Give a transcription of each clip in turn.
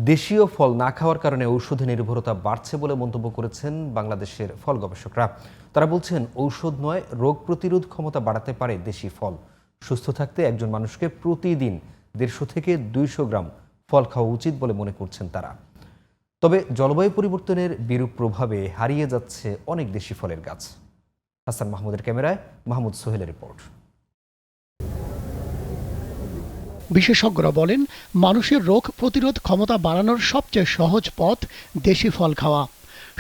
দেশীয় ফল না খাওয়ার কারণে ঔষধে নির্ভরতা বাড়ছে বলে মন্তব্য করেছেন বাংলাদেশের ফল গবেষকরা। তারা বলছেন, ঔষধ নয়, রোগ প্রতিরোধ ক্ষমতা বাড়াতে পারে দেশি ফল। সুস্থ থাকতে একজন মানুষকে প্রতিদিন 150 থেকে 200 গ্রাম ফল খাওয়া উচিত বলে মনে করছেন তারা। তবে জলবায়ু পরিবর্তনের বিরূপ প্রভাবে হারিয়ে যাচ্ছে অনেক দেশি ফলের গাছ। হাসান মাহমুদের ক্যামেরায় মাহমুদ সোহেলের রিপোর্ট। বিশেষজ্ঞরা বলেন, মানুষের রোগ প্রতিরোধ ক্ষমতা বাড়ানোর সবচেয়ে সহজ পথ দেশি ফল খাওয়া।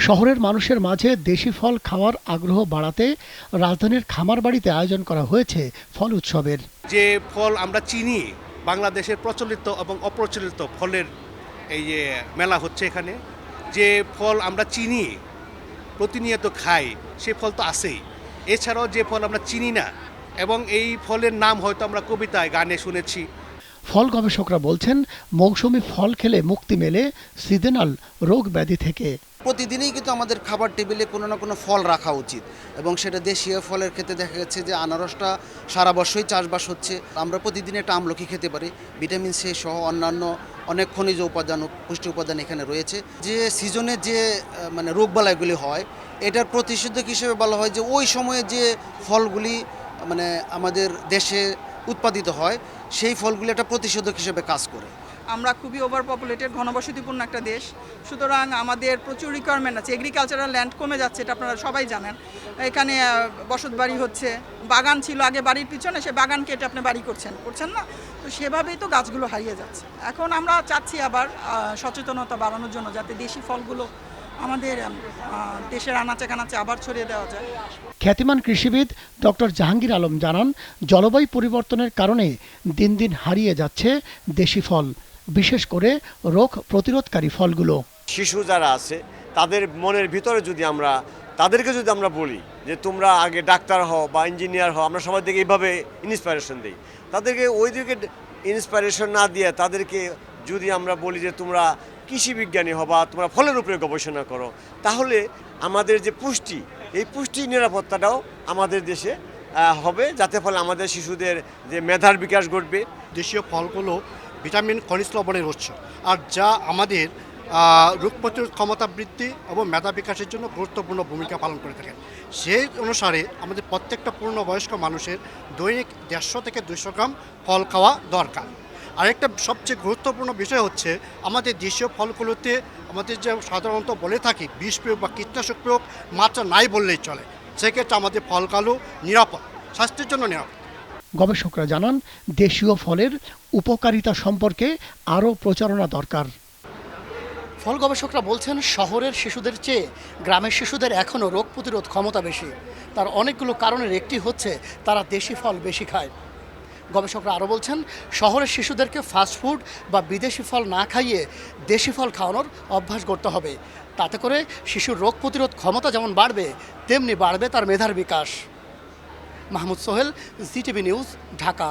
শহরের মানুষের মাঝে দেশি ফল খাওয়ার আগ্রহ বাড়াতে রাজধানীর খামার বাড়িতে আয়োজন করা হয়েছে ফল উৎসবের। যে ফল আমরা চিনি, বাংলাদেশের প্রচলিত এবং অপ্রচলিত ফলের এই যে মেলা হচ্ছে এখানে। যে ফল আমরা চিনি, প্রতিনিয়ত খাই, সে ফল তো আছেই। এছাড়াও যে ফল আমরা চিনি না এবং এই ফলের নাম হয়তো আমরা কবিতায় গানে শুনেছি। ফল গবেষকরা বলছেন, মৌসুমি ফল খেলে মুক্তি মেলে সিজনাল রোগ ব্যাধি থেকে। প্রতিদিনই কিন্তু আমাদের খাবার টেবিলে কোনো না কোনো ফল রাখা উচিত, এবং সেটা দেশীয় ফলের ক্ষেত্রে দেখা গেছে যে আনারসটা সারা বছরই চাষবাস হচ্ছে। আমরা প্রতিদিন একটা আমলকি খেতে পারি, ভিটামিন সি সহ অন্যান্য অনেক খনিজ উপাদান ও পুষ্টি উপাদান এখানে রয়েছে। যে সিজনে যে রোগবালাইগুলি হয়, এটার প্রতিষেধক হিসেবে বলা হয় যে ওই সময়ে যে ফলগুলি আমাদের দেশে উৎপাদিত হয়, সেই ফলগুলি একটা প্রতিষেধক হিসেবে কাজ করে। আমরা খুবই ওভার পপুলেটেড, ঘনবসতিপূর্ণ একটা দেশ, সুতরাং আমাদের প্রচুর রিকোয়ারমেন্ট আছে। এগ্রিকালচারাল ল্যান্ড কমে যাচ্ছে, এটা আপনারা সবাই জানেন। এখানে বসত বাড়ি হচ্ছে, বাগান ছিল আগে বাড়ির পিছনে, সে বাগান কেটে আপনি বাড়ি করছেন না, তো সেভাবেই তো গাছগুলো হারিয়ে যাচ্ছে। এখন আমরা চাচ্ছি আবার সচেতনতা বাড়ানোর জন্য, যাতে দেশি ফলগুলো আমাদের দেশের আনাচে কানাচে আবার ছড়িয়ে দেওয়া যায়। খ্যাতিমান কৃষিবিদ ডক্টর জাহাঙ্গীর আলম জানান, জলবায়ু পরিবর্তনের কারণে দিন দিন হারিয়ে যাচ্ছে দেশি ফল, বিশেষ করে রোগ প্রতিরোধকারী ফলগুলো। শিশু যারা আছে তাদের মনের ভিতরে তাদেরকে যদি আমরা বলি যে তোমরা আগে ডাক্তার হও বা ইঞ্জিনিয়ার হও, আমরা সবাই থেকে এইভাবে ইন্সপাইরেশন দিই, তাদেরকে ওই দিকে ইন্সপাইরেশন না দিয়ে তাদেরকে যদি আমরা বলি যে তোমরা কৃষি বিজ্ঞানী হবা, তোমরা ফলের উপরে গবেষণা করো, তাহলে আমাদের যে পুষ্টি, এই পুষ্টি নিরাপত্তাটাও আমাদের দেশে হবে, যাতে ফলে আমাদের শিশুদের যে মেধার বিকাশ ঘটবে। দেশীয় ফলগুলো ভিটামিন, খনিজ লবণের উৎস, আর যা আমাদের রোগ প্রতিরোধ ক্ষমতা বৃদ্ধি এবং মেধা বিকাশের জন্য গুরুত্বপূর্ণ ভূমিকা পালন করে থাকেন। সেই অনুসারে আমাদের প্রত্যেকটা পূর্ণবয়স্ক মানুষের দৈনিক 150 থেকে 200 গ্রাম ফল খাওয়া দরকার। আরেকটা সবচেয়ে গুরুত্বপূর্ণ বিষয় হচ্ছে, আমাদের দেশীয় ফলগুলোতে আমাদের যে সাধারণত বলে থাকি বিষ প্রয়োগ বা কীটনাশক প্রয়োগ মাত্রা নাই বললেই চলে। সেক্ষেত্রে আমাদের ফলগুলো নিরাপদ, স্বাস্থ্যের জন্য নিরাপদ। গবেষকরা জানান, দেশীয় ফলের উপকারিতা সম্পর্কে আরও প্রচারণা দরকার। ফল গবেষকরা বলছেন, শহরের শিশুদের চেয়ে গ্রামের শিশুদের এখনও রোগ প্রতিরোধ ক্ষমতা বেশি। তার অনেকগুলো কারণের একটি হচ্ছে তারা দেশি ফল বেশি খায়। গবেষকরা আরও বলছেন, শহরের শিশুদেরকে ফাস্টফুড বা বিদেশি ফল না খাইয়ে দেশি ফল খাওয়ানোর অভ্যাস করতে হবে। তাতে করে শিশুর রোগ প্রতিরোধ ক্ষমতা যেমন বাড়বে, তেমনি বাড়বে তার মেধার বিকাশ। Mahmud Sohel, GTV news, Dhaka.